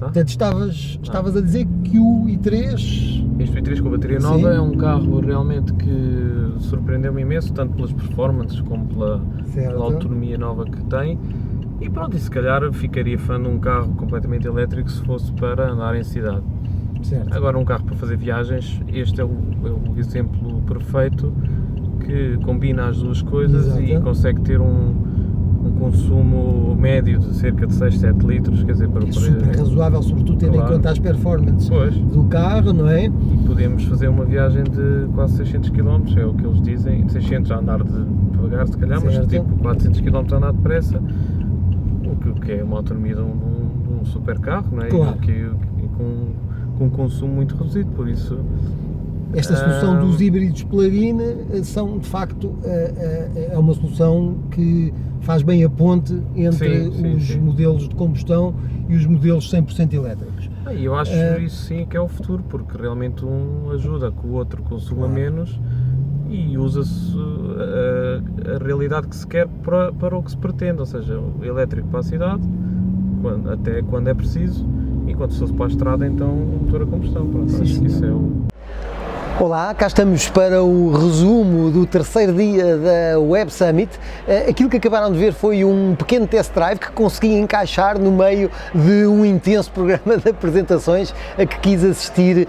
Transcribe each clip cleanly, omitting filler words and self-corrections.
Tá? Portanto, estavas a dizer que o i3... Este i3 com a bateria nova é um carro realmente que surpreendeu-me imenso, tanto pelas performances como pela autonomia nova que tem. E pronto, e se calhar ficaria fã de um carro completamente elétrico se fosse para andar em cidade. Certo. Agora um carro para fazer viagens, este é o exemplo perfeito que combina as duas coisas. Exato. E consegue ter um consumo médio de cerca de 6, 7 litros, quer dizer, para super razoável, sobretudo tendo em conta as performances do carro, não é? E podemos fazer uma viagem de quase 600 km, é o que eles dizem, 600 a andar devagar se calhar, mas tipo 400 km a andar depressa, o que é uma autonomia de um super carro, não é? Claro. E com um consumo muito reduzido, por isso... Esta solução dos híbridos plug-in são, de facto, é uma solução que faz bem a ponte entre os modelos de combustão e os modelos 100% elétricos. E eu acho isso sim que é o futuro, porque realmente um ajuda que o outro consuma menos e usa-se a realidade que se quer para o que se pretende, ou seja, o elétrico para a cidade, até quando é preciso, e quando se fosse para a estrada, então o motor a combustão. Pronto, acho que isso é o... Olá, cá estamos para o resumo do terceiro dia da Web Summit. Aquilo que acabaram de ver foi um pequeno test drive que consegui encaixar no meio de um intenso programa de apresentações a que quis assistir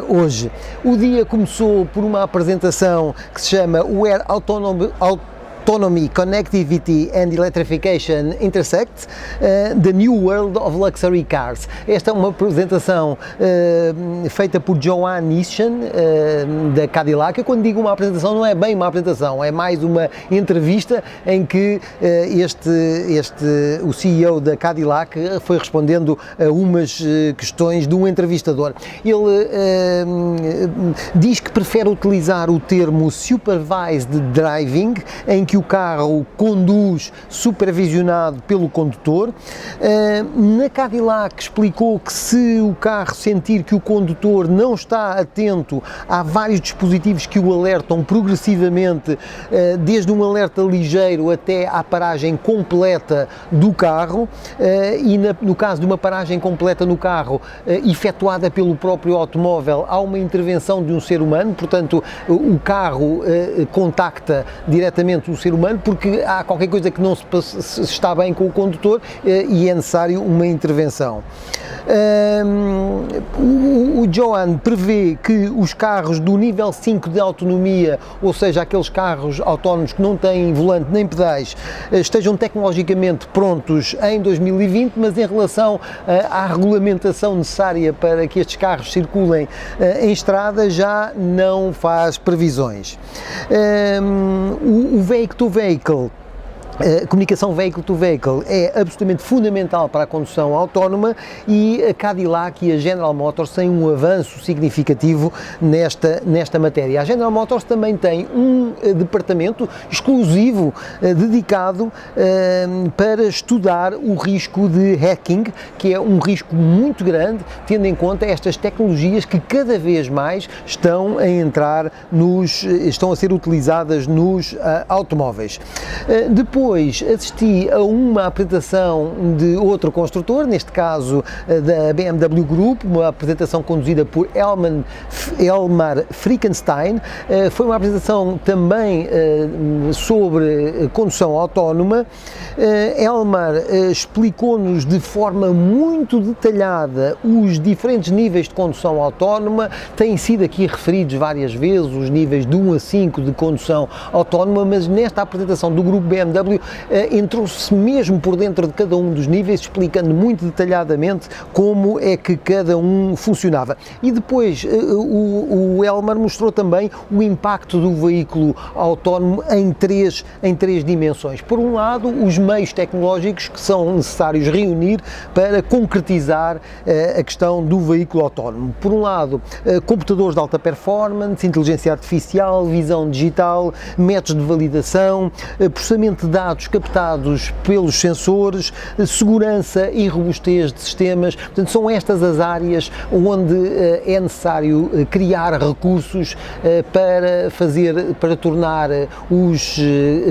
hoje. O dia começou por uma apresentação que se chama Where Autonomy, Connectivity and Electrification Intersect, The New World of Luxury Cars. Esta é uma apresentação feita por Johan Neeshan, da Cadillac. Eu, quando digo uma apresentação, não é bem uma apresentação, é mais uma entrevista em que o CEO da Cadillac foi respondendo a umas questões de um entrevistador. Ele diz que prefere utilizar o termo Supervised Driving, em que o carro conduz supervisionado pelo condutor. Na Cadillac explicou que se o carro sentir que o condutor não está atento, há vários dispositivos que o alertam progressivamente, desde um alerta ligeiro até à paragem completa do carro, e no caso de uma paragem completa no carro, efetuada pelo próprio automóvel, há uma intervenção de um ser humano, portanto o carro contacta diretamente o ser humano, porque há qualquer coisa que não se está bem com o condutor e é necessário uma intervenção. O Johan prevê que os carros do nível 5 de autonomia, ou seja, aqueles carros autónomos que não têm volante nem pedais, estejam tecnologicamente prontos em 2020, mas em relação à regulamentação necessária para que estes carros circulem em estrada já não faz previsões. O vehicle-to-vehicle, a comunicação vehicle-to-vehicle é absolutamente fundamental para a condução autónoma, e a Cadillac e a General Motors têm um avanço significativo nesta matéria. A General Motors também tem um departamento exclusivo dedicado para estudar o risco de hacking, que é um risco muito grande, tendo em conta estas tecnologias que cada vez mais estão a ser utilizadas nos automóveis. Depois assisti a uma apresentação de outro construtor, neste caso da BMW Group, uma apresentação conduzida por Elmar Frickenstein. Foi uma apresentação também sobre condução autónoma. Elmar explicou-nos de forma muito detalhada os diferentes níveis de condução autónoma. Têm sido aqui referidos várias vezes os níveis de 1 a 5 de condução autónoma, mas nesta apresentação do grupo BMW entrou-se mesmo por dentro de cada um dos níveis, explicando muito detalhadamente como é que cada um funcionava. E depois o Elmar mostrou também o impacto do veículo autónomo em três dimensões. Por um lado, os meios tecnológicos que são necessários reunir para concretizar a questão do veículo autónomo. Por um lado, computadores de alta performance, inteligência artificial, visão digital, métodos de validação, processamento de dados captados pelos sensores, segurança e robustez de sistemas. Portanto, são estas as áreas onde é necessário criar recursos para tornar os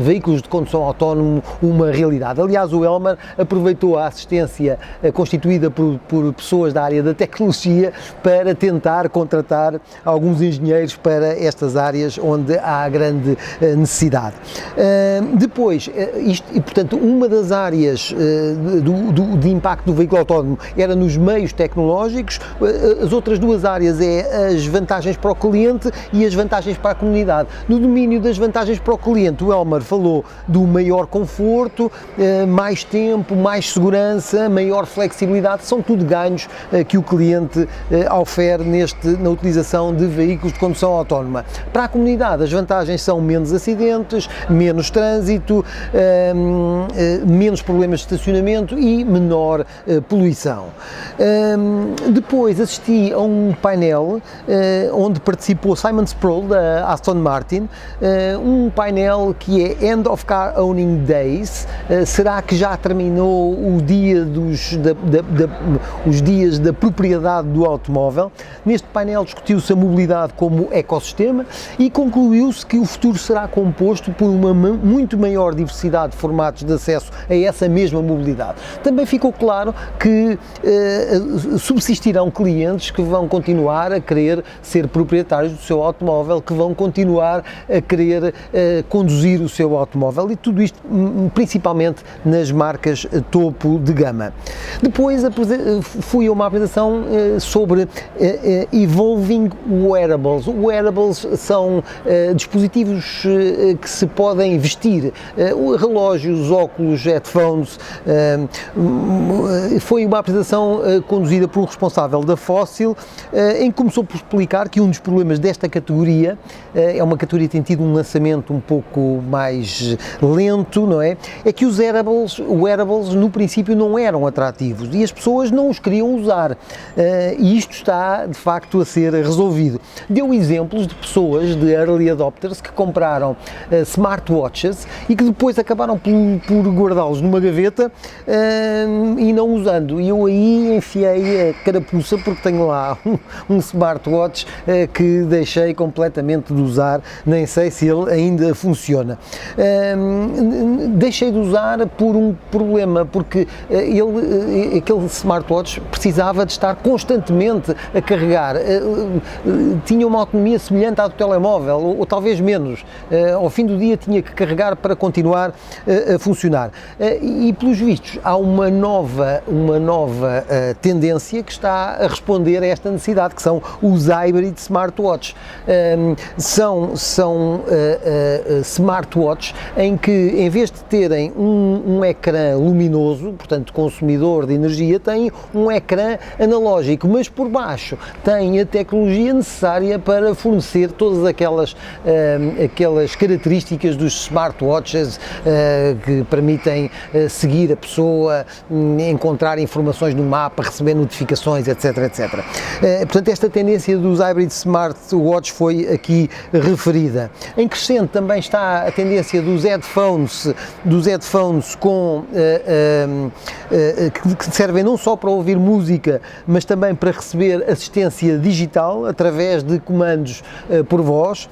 veículos de condução autónomo uma realidade. Aliás, o Elmar aproveitou a assistência constituída por pessoas da área da tecnologia para tentar contratar alguns engenheiros para estas áreas onde há grande necessidade. Depois, portanto, uma das áreas de impacto do veículo autónomo era nos meios tecnológicos, as outras duas áreas é as vantagens para o cliente e as vantagens para a comunidade. No domínio das vantagens para o cliente, o Elmar falou do maior conforto, mais tempo, mais segurança, maior flexibilidade, são tudo ganhos que o cliente ofere na utilização de veículos de condução autónoma. Para a comunidade, as vantagens são menos acidentes, menos trânsito, menos problemas de estacionamento e menor poluição. Depois assisti a um painel onde participou Simon Sproul da Aston Martin, um painel que é End of Car Owning Days. Será que já terminou o dia os dias da propriedade do automóvel? Neste painel discutiu-se a mobilidade como ecossistema e concluiu-se que o futuro será composto por uma muito maior diversidade de formatos de acesso a essa mesma mobilidade. Também ficou claro que subsistirão clientes que vão continuar a querer ser proprietários do seu automóvel, que vão continuar a querer conduzir o seu automóvel, e tudo isto principalmente nas marcas topo de gama. Depois fui a uma apresentação sobre Evolving Wearables. Wearables são dispositivos que se podem vestir, relógios, óculos, headphones. Foi uma apresentação conduzida por um responsável da Fossil, em que começou por explicar que um dos problemas desta categoria, é uma categoria que tem tido um lançamento um pouco mais lento, não é? É que os wearables no princípio não eram atrativos e as pessoas não os queriam usar, e isto está de facto a ser resolvido. Deu exemplos de pessoas, de early adopters, que compraram smartwatches e que depois acabaram por guardá-los numa gaveta e não usando. E eu aí enfiei a carapuça porque tenho lá um smartwatch que deixei completamente de usar, nem sei se ele ainda funciona. Deixei de usar por um problema, porque aquele smartwatch precisava de estar constantemente a carregar, tinha uma autonomia semelhante à do telemóvel, ou talvez menos. Ao fim do dia tinha que carregar para continuar a funcionar. E pelos vistos há uma nova tendência que está a responder a esta necessidade, que são os hybrid smartwatches. São smartwatches em que, em vez de terem um ecrã luminoso, portanto consumidor de energia, têm um ecrã analógico, mas por baixo tem a tecnologia necessária para fornecer todas aquelas características dos smartwatches que permitem seguir a pessoa, encontrar informações no mapa, receber notificações, etc, etc. Portanto, esta tendência dos hybrid smartwatches foi aqui referida. Em crescente também está a tendência dos headphones que servem não só para ouvir música, mas também para receber assistência digital através de comandos por voz,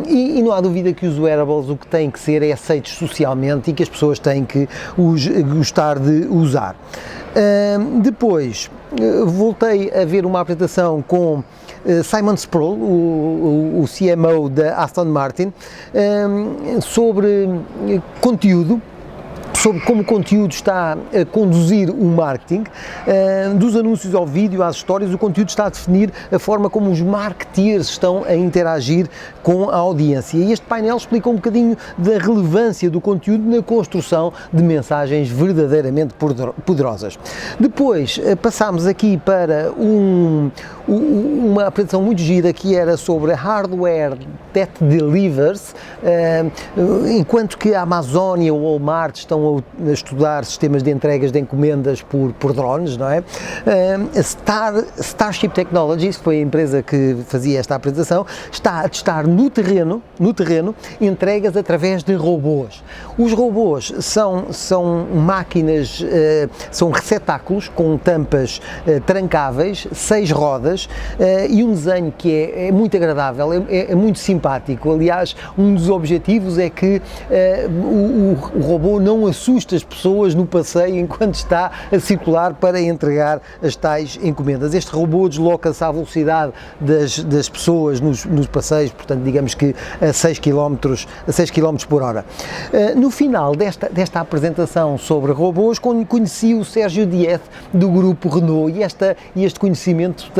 e não há dúvida que os wearables o que têm que ser é aceitos socialmente e que as pessoas têm que os gostar de usar. Depois voltei a ver uma apresentação com Simon Sproul, o CMO da Aston Martin, sobre conteúdo, sobre como o conteúdo está a conduzir o marketing, dos anúncios ao vídeo, às histórias. O conteúdo está a definir a forma como os marketeers estão a interagir com a audiência. E este painel explica um bocadinho da relevância do conteúdo na construção de mensagens verdadeiramente poderosas. Depois passámos aqui para uma apresentação muito gira que era sobre hardware that delivers, enquanto que a Amazon e a Walmart estão a estudar sistemas de entregas de encomendas por drones, não é? Starship Technologies, que foi a empresa que fazia esta apresentação, está a testar no terreno entregas através de robôs. Os robôs são máquinas, são receptáculos com tampas trancáveis, 6 rodas, e um desenho que é muito agradável, é muito simpático. Aliás, um dos objetivos é que o robô não assuste as pessoas no passeio enquanto está a circular para entregar as tais encomendas. Este robô desloca-se à velocidade das pessoas nos passeios, portanto, digamos que a 6 km por hora. No final desta apresentação sobre robôs, conheci o Sérgio Dieth, do grupo Renault, e este conhecimento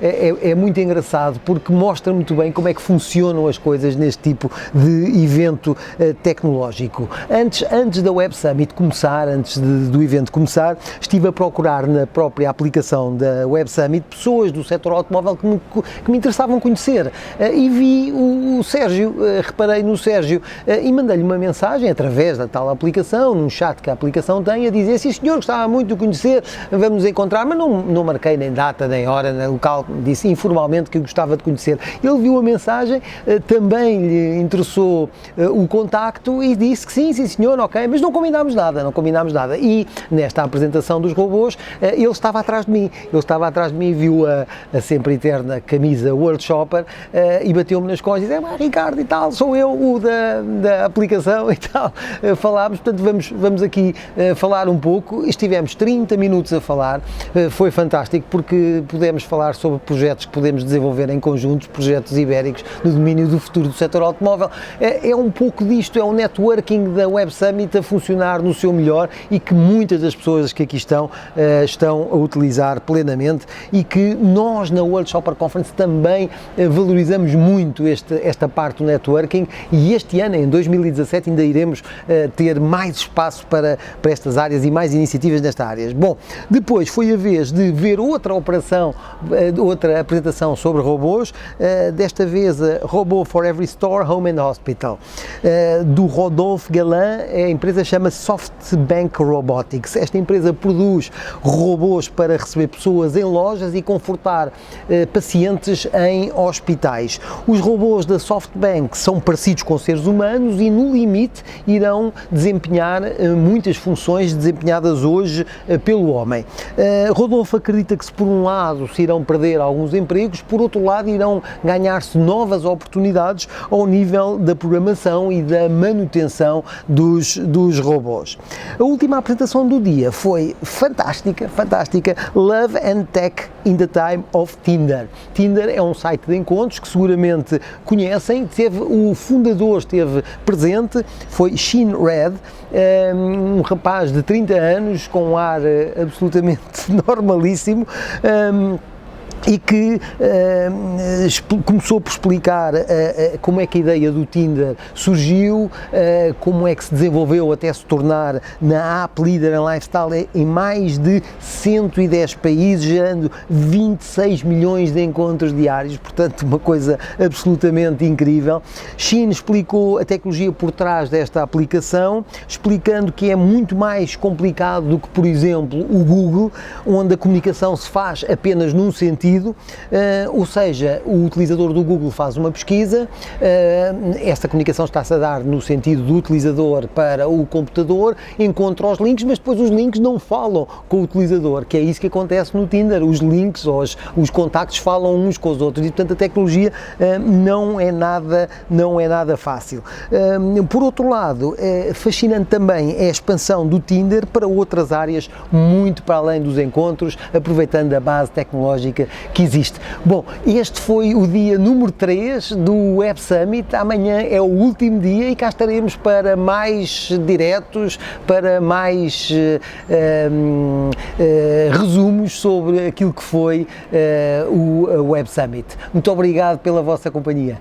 é muito engraçado, porque mostra muito bem como é que funcionam as coisas neste tipo de evento tecnológico. Antes da Web Summit começar, antes do evento começar, estive a procurar na própria aplicação da Web Summit pessoas do setor automóvel que me interessavam conhecer, e vi o Sérgio, reparei no Sérgio, e mandei-lhe uma mensagem através da tal aplicação, num chat que a aplicação tem, a dizer: sim senhor, gostava muito de conhecer, vamos nos encontrar, mas não marquei nem data, nem hora, nem local, disse informalmente que gostava de conhecer. Ele viu a mensagem, também lhe interessou o contacto e disse que sim senhor, ok, mas não combinámos nada. E nesta apresentação dos robôs, ele estava atrás de mim, viu a sempre eterna camisa World Shopper, e bateu-me nas costas e disse: Ricardo e tal, sou eu, o da aplicação e tal. Falámos, portanto vamos aqui falar um pouco. Estivemos 30 minutos a falar, foi fantástico porque pudemos falar sobre projetos que podemos desenvolver em conjunto, projetos ibéricos no domínio do futuro do setor automóvel. É um pouco disto, é um networking da Web Summit a funcionar no seu melhor e que muitas das pessoas que aqui estão a utilizar plenamente, e que nós na World Shopper Conference também valorizamos muito esta parte do networking, e este ano, em 2017, ainda iremos ter mais espaço para estas áreas e mais iniciativas nesta área. Bom, depois foi a vez de ver outra apresentação sobre robôs, desta vez Robô for Every Store, Home and Hospital, do Rodolphe Galland. A empresa chama-se SoftBank Robotics. Esta empresa produz robôs para receber pessoas em lojas e confortar pacientes em hospitais. Os robôs da SoftBank são parecidos com seres humanos e, no limite, irão desempenhar muitas funções desempenhadas hoje pelo homem. Rodolfo acredita que, se por um lado se irão perder alguns empregos, por outro lado irão ganhar-se novas oportunidades ao nível da programação e da manutenção dos robôs. A última apresentação do dia foi fantástica. Love and Tech in the Time of Tinder. Tinder é um site de encontros que seguramente conhecem. O fundador esteve presente, foi Shane Red, um rapaz de 30 anos com um ar absolutamente normalíssimo, e que começou por explicar como é que a ideia do Tinder surgiu, como é que se desenvolveu até se tornar na app líder em lifestyle em mais de 110 países, gerando 26 milhões de encontros diários, portanto uma coisa absolutamente incrível. Shane explicou a tecnologia por trás desta aplicação, explicando que é muito mais complicado do que, por exemplo, o Google, onde a comunicação se faz apenas num sentido, ou seja, o utilizador do Google faz uma pesquisa, esta comunicação está-se a dar no sentido do utilizador para o computador, encontra os links, mas depois os links não falam com o utilizador, que é isso que acontece no Tinder. Os links ou os contactos falam uns com os outros e, portanto, a tecnologia não é nada fácil. Por outro lado, fascinante também é a expansão do Tinder para outras áreas, muito para além dos encontros, aproveitando a base tecnológica que existe. Bom, este foi o dia número 3 do Web Summit. Amanhã é o último dia e cá estaremos para mais diretos, para mais resumos sobre aquilo que foi o Web Summit. Muito obrigado pela vossa companhia.